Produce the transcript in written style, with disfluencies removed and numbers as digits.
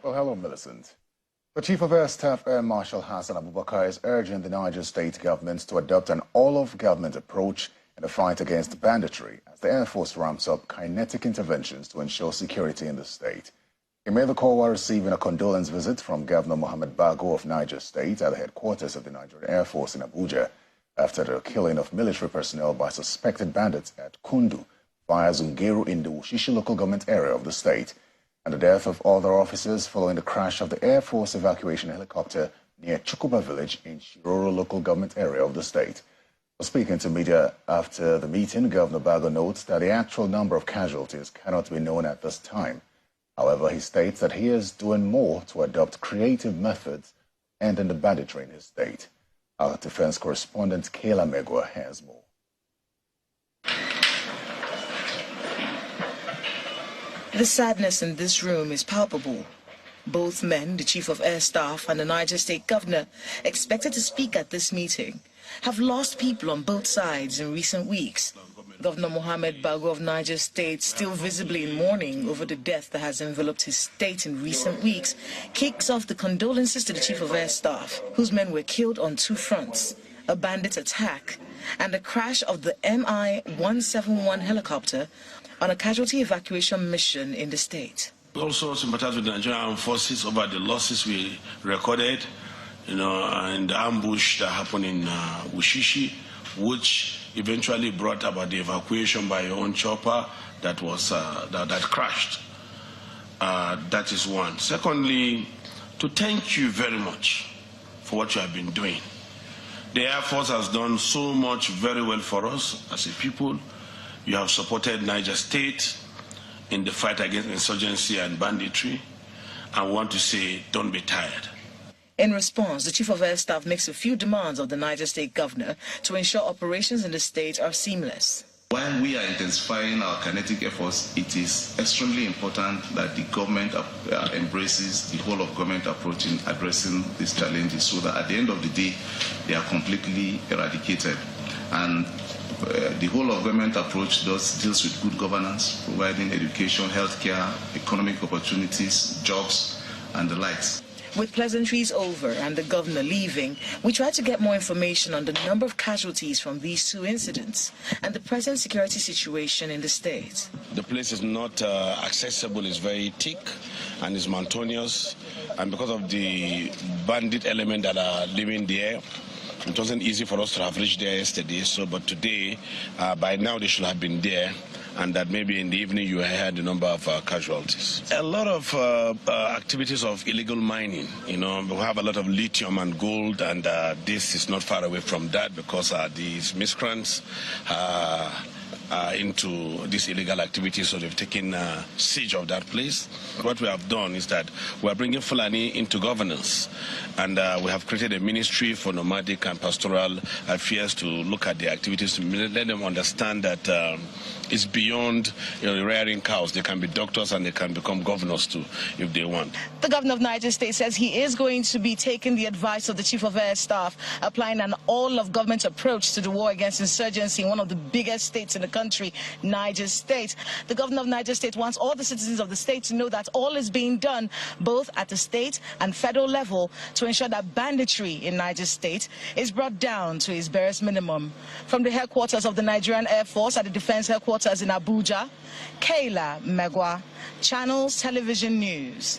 Well, hello, Millicent. The Chief of Air Staff, Air Marshal Hassan Abubakar, is urging the Niger State government to adopt an all-of-government approach in the fight against banditry as the Air Force ramps up kinetic interventions to ensure security in the state. He made the call while receiving a condolence visit from Governor Umaru Bago of Niger State at the headquarters of the Nigerian Air Force in Abuja after the killing of military personnel by suspected bandits at Kundu via Zungeru in the Wushishi local government area of the state, and the death of other officers following the crash of the Air Force evacuation helicopter near Chukuba village in Shiroro local government area of the state. Speaking to media after the meeting, Governor Bago notes that the actual number of casualties cannot be known at this time. However, he states that he is doing more to adopt creative methods ending the banditry in his state. Our defense correspondent Kayla Megwa has more. The sadness in this room is palpable. Both men, the Chief of Air Staff and the Niger State Governor, expected to speak at this meeting, have lost people on both sides in recent weeks. Governor Umaru Bago of Niger State, still visibly in mourning over the death that has enveloped his state in recent weeks, kicks off the condolences to the Chief of Air Staff, whose men were killed on two fronts: a bandit attack and the crash of the Mi-171 helicopter on a casualty evacuation mission in the state. Also sympathize with the Nigerian Armed Forces over the losses we recorded, and the ambush that happened in Wushishi, which eventually brought about the evacuation by your own chopper that was that crashed. That is one. Secondly, to thank you very much for what you have been doing. The Air Force has done so much very well for us as a people. You have supported Niger State in the fight against insurgency and banditry. I want to say, don't be tired. In response, the Chief of Air Staff makes a few demands of the Niger State Governor to ensure operations in the state are seamless. While we are intensifying our kinetic efforts, it is extremely important that the government embraces the whole of government approach in addressing these challenges so that at the end of the day, they are completely eradicated. And the whole of government approach deals with good governance, providing education, healthcare, economic opportunities, jobs, and the likes. With pleasantries over and the governor leaving, we tried to get more information on the number of casualties from these two incidents and the present security situation in the state. The place is not accessible, it's very thick and it's mountainous, and because of the bandit element that are living there, it wasn't easy for us to have reached there yesterday, but today, by now they should have been there, and that maybe in the evening you heard the number of casualties. A lot of activities of illegal mining, we have a lot of lithium and gold, and this is not far away from that because these miscreants into these illegal activities, so they've taken siege of that place. What we have done is that we are bringing Fulani into governance, and we have created a ministry for nomadic and pastoral affairs to look at the activities, to let them understand that it's beyond rearing cows. They can be doctors and they can become governors too if they want. The governor of Niger State says he is going to be taking the advice of the Chief of Air Staff, applying an all-of-government approach to the war against insurgency in one of the biggest states in the country, Niger State. The governor of Niger State wants all the citizens of the state to know that all is being done, both at the state and federal level, to ensure that banditry in Niger State is brought down to its barest minimum. From the headquarters of the Nigerian Air Force at the Defense Headquarters in Abuja, Kayla Megwa, Channels Television News.